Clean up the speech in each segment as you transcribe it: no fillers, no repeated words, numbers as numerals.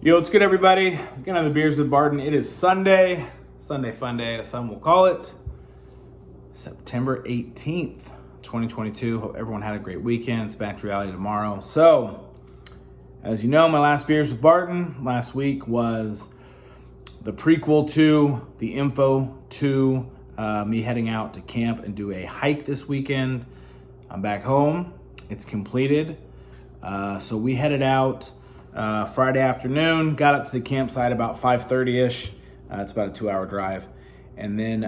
Yo, what's good, everybody? We're gonna have the beers with Barton. It is Sunday fun day, as some will call it. September 18th, 2022. Hope everyone had a great weekend. It's back to reality tomorrow. So, as you know, my last beers with Barton last week was the prequel to, the info to me heading out to camp and do a hike this weekend. I'm back home. It's completed. So we headed out Friday afternoon, got up to the campsite about 5:30ish. It's about a 2-hour drive. And then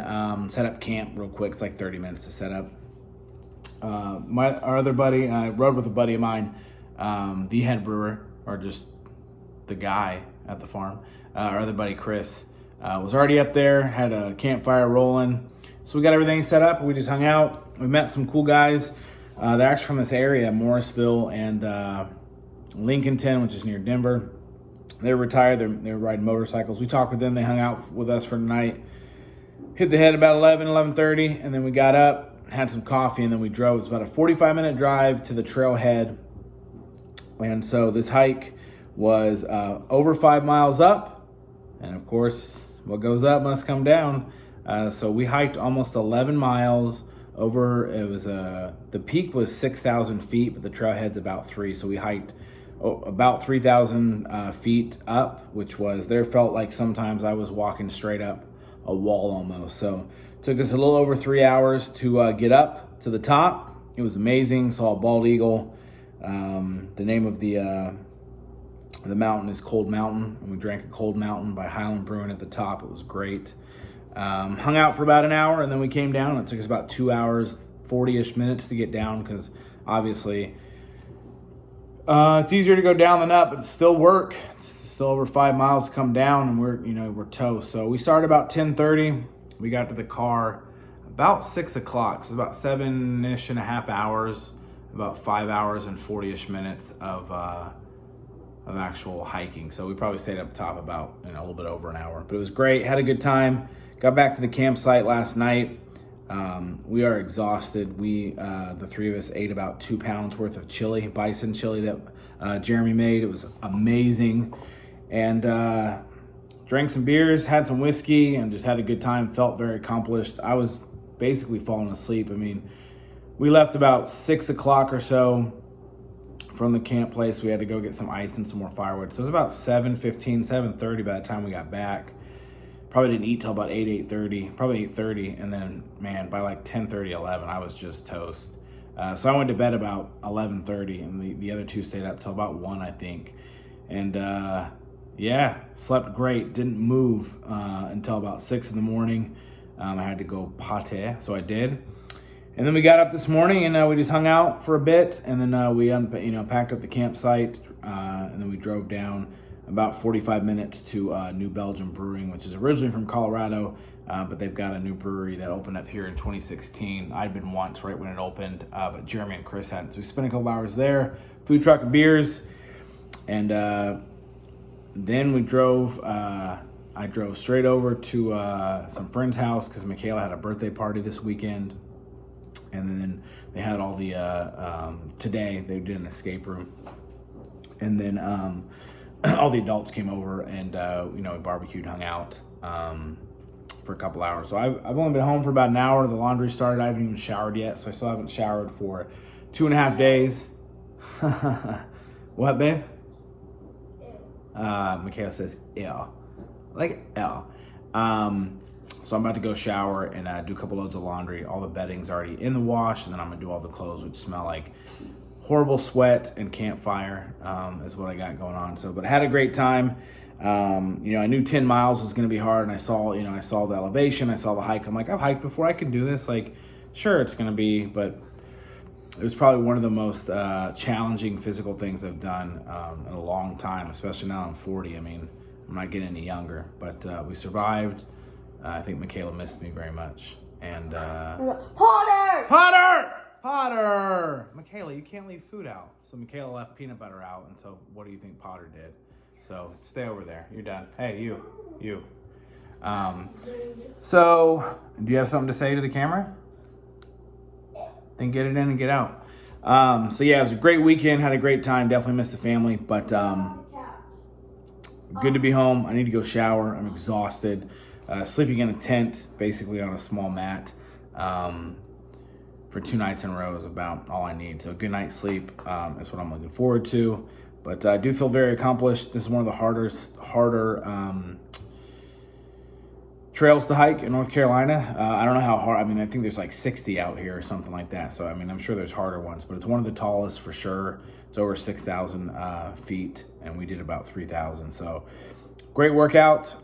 set up camp real quick. It's like 30 minutes to set up. Our other buddy, I rode with a buddy of mine, the head brewer, or just the guy at the farm. Our other buddy, Chris, was already up there, had a campfire rolling. So we got everything set up. We just hung out. We met some cool guys. They're actually from this area, Morrisville and Lincolnton, which is near Denver. They're retired. They're riding motorcycles. We talked with them. They hung out with us for the night. Hit the head about 11:30, and then we got up, had some coffee, and then we drove. It's about a 45-minute drive to the trailhead. And so this hike was over 5 miles up, and of course, what goes up must come down. So we hiked almost 11 miles over. It was the peak was 6,000 feet, but the trailhead's about 3. So we hiked about 3,000 feet up, which was, there felt like sometimes I was walking straight up a wall almost. So it took us a little over 3 hours to get up to the top. It was amazing. Saw a bald eagle. The name of the mountain is Cold Mountain, and we drank a Cold Mountain by Highland Brewing at the top. It was great. Hung out for about an hour, and then we came down. It took us about 2 hours, 40-ish minutes to get down, because obviously it's easier to go down than up, but it's still work. It's still over 5 miles to come down, and we're toast. So we started about 10:30. We got to the car about 6 o'clock. So about 7-ish and a half hours, about 5 hours and 40-ish minutes of actual hiking. So we probably stayed up top about a little bit over an hour, but it was great. Had a good time. Got back to the campsite last night. We are exhausted. The three of us ate about 2 pounds worth of chili, bison chili that Jeremy made. It was amazing. And drank some beers, had some whiskey, and just had a good time. Felt very accomplished. I was basically falling asleep. I mean, we left about 6 o'clock or so from the camp place. We had to go get some ice and some more firewood. So it was about 7:15, 7:30 by the time we got back. Probably didn't eat till about 8:30, probably 8:30. And then, man, by like 10:30, 11, I was just toast. So I went to bed about 11:30, and the other two stayed up till about 1, I think. And yeah, slept great. Didn't move until about 6 in the morning. I had to go pate, so I did. And then we got up this morning, and we just hung out for a bit, and then we packed up the campsite, and then we drove down about 45 minutes to New Belgium Brewing, which is originally from Colorado, but they've got a new brewery that opened up here in 2016. I'd been once right when it opened, but Jeremy and Chris hadn't. So we spent a couple hours there, food truck and beers, and then we drove. I drove straight over to some friend's house because Michaela had a birthday party this weekend. And then they had all the, today they did an escape room. And then all the adults came over, and, we barbecued, hung out for a couple hours. So I've only been home for about an hour. The laundry started. I haven't even showered yet, so I still haven't showered for 2.5 days. What, babe? Michaela says, ew. Like, ew. So I'm about to go shower and do a couple loads of laundry. All the bedding's already in the wash, and then I'm gonna do all the clothes, which smell like horrible sweat and campfire, is what I got going on. So, but I had a great time. I knew 10 miles was gonna be hard, and I saw the elevation, I saw the hike. I'm like, I've hiked before, I can do this. Like, sure, it's gonna be, but it was probably one of the most challenging physical things I've done in a long time, especially now I'm 40. I mean, I'm not getting any younger, but we survived. I think Michaela missed me very much. And Potter! Michaela, you can't leave food out. So Michaela left peanut butter out until, what do you think Potter did? So stay over there. You're done. Hey, you. So do you have something to say to the camera? Then get it in and get out. So yeah, it was a great weekend. Had a great time. Definitely missed the family, but good to be home. I need to go shower. I'm exhausted. Sleeping in a tent, basically on a small mat, for 2 nights in a row is about all I need. So good night's sleep is what I'm looking forward to. But I do feel very accomplished. This is one of the harder trails to hike in North Carolina. I don't know how hard. I mean, I think there's like 60 out here or something like that. So, I mean, I'm sure there's harder ones, but it's one of the tallest for sure. It's over 6,000 feet, and we did about 3,000. So, great workout.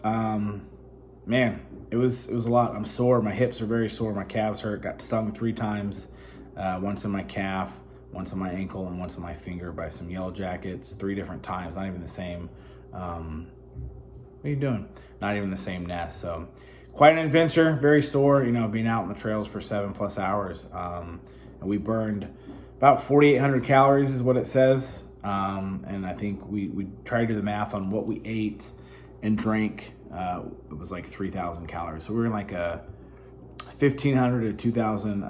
Man, it was a lot. I'm sore. My hips are very sore. My calves hurt. Got stung 3 times. Once in my calf, once on my ankle, and once on my finger by some yellow jackets. 3 different times. Not even the same. What are you doing? Not even the same nest. So quite an adventure, very sore, you know, being out on the trails for 7+ hours. And we burned about 4,800 calories is what it says. And I think we tried to do the math on what we ate and drank. It was like 3,000 calories. So we were in like a 1,500 to 2,000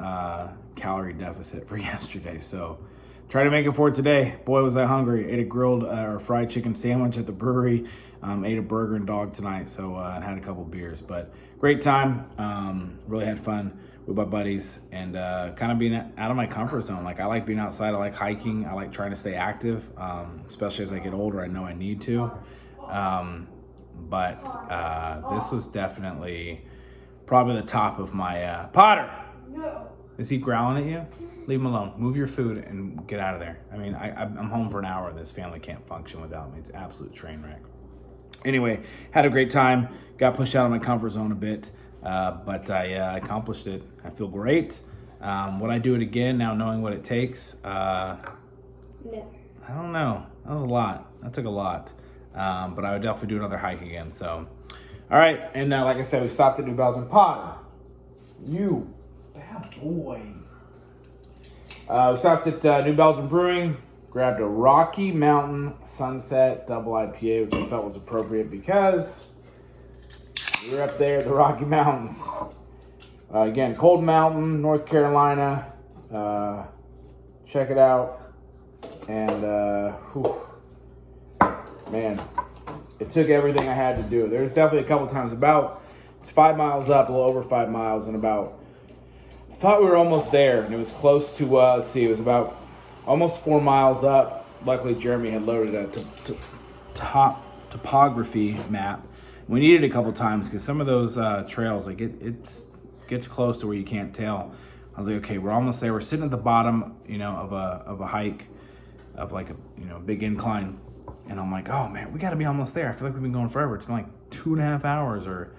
calorie deficit for yesterday. So try to make it for today. Boy, was I hungry. Ate a grilled or fried chicken sandwich at the brewery. Ate a burger and dog tonight, so I had a couple beers. But great time. Really had fun with my buddies and kind of being out of my comfort zone. Like, I like being outside. I like hiking. I like trying to stay active, especially as I get older. I know I need to. But this was definitely probably the top of my... Potter! No. Is he growling at you? Leave him alone. Move your food and get out of there. I mean, I'm home for an hour. This family can't function without me. It's an absolute train wreck. Anyway, had a great time. Got pushed out of my comfort zone a bit, but I accomplished it. I feel great. Would I do it again now knowing what it takes? No. I don't know. That was a lot. That took a lot. But I would definitely do another hike again. So, all right. And like I said, we stopped at New Belgium. Potter, you bad boy. We stopped at New Belgium Brewing. Grabbed a Rocky Mountain Sunset Double IPA, which I felt was appropriate because we were up there at the Rocky Mountains. Again, Cold Mountain, North Carolina. Check it out. And, man, it took everything I had to do. There's definitely a couple times it's 5 miles up, a little over 5 miles, and I thought we were almost there, and it was close to, it was about almost 4 miles up. Luckily, Jeremy had loaded a topography map. We needed it a couple times because some of those trails, like it gets close to where you can't tell. I was like, okay, we're almost there. We're sitting at the bottom, you know, of a hike, of like a big incline, and I'm like, oh man, we got to be almost there. I feel like we've been going forever. It's been like 2.5 hours, or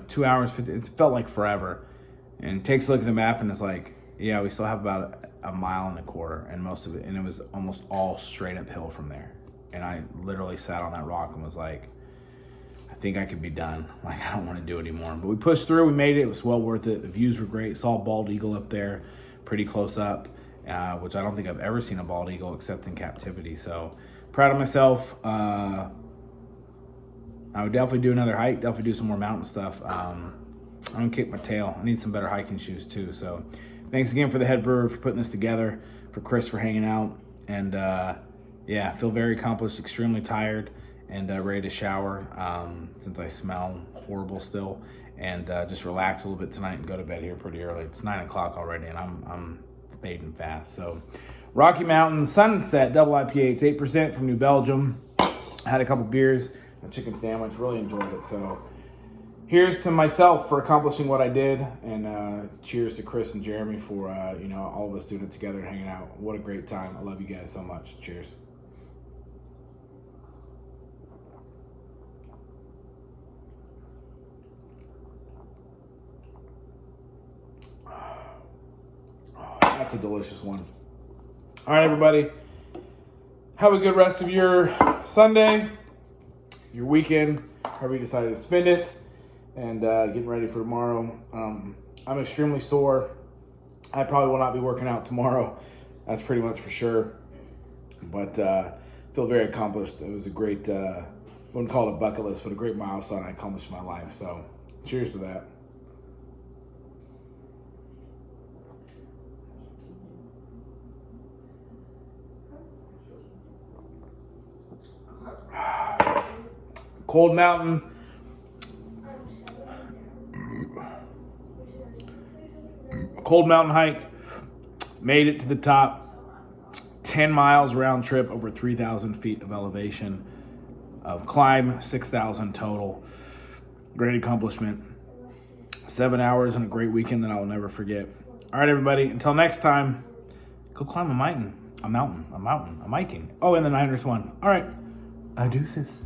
2 hours 50. It felt like forever. And takes a look at the map, and it's like, yeah, we still have about a mile and a quarter, and most of it, and it was almost all straight uphill from there. And I literally sat on that rock and was like, I think I could be done. Like, I don't want to do it anymore. But we pushed through, we made it. It was well worth it. The views were great. Saw a bald eagle up there, pretty close up, which I don't think I've ever seen a bald eagle except in captivity. So proud of myself. I would definitely do another hike, definitely do some more mountain stuff. I'm gonna kick my tail. I need some better hiking shoes too. So thanks again for the head brewer for putting this together, for Chris for hanging out, and yeah, I feel very accomplished, extremely tired, and ready to shower since I smell horrible still, and just relax a little bit tonight and go to bed here pretty early. It's 9 o'clock already, and I'm fading fast. So Rocky Mountain Sunset Double IPA. It's 8% from New Belgium. I had a couple beers, a chicken sandwich, really enjoyed it. So here's to myself for accomplishing what I did, and cheers to Chris and Jeremy for all of us doing it together and hanging out. What a great time. I love you guys so much. Cheers. That's a delicious one. All right, everybody. Have a good rest of your Sunday, your weekend, however you decided to spend it, and getting ready for tomorrow. I'm extremely sore. I probably will not be working out tomorrow. That's pretty much for sure. But feel very accomplished. It was a great, wouldn't call it a bucket list, but a great milestone I accomplished in my life. So cheers to that. Cold mountain. Cold mountain hike. Made it to the top. 10 miles round trip, over 3,000 feet of elevation of climb, 6,000 total. Great accomplishment. 7 hours and a great weekend that I will never forget. All right, everybody. Until next time, go climb a mountain. A mountain. A hiking. Oh, and the Niners won. All right. Deuces.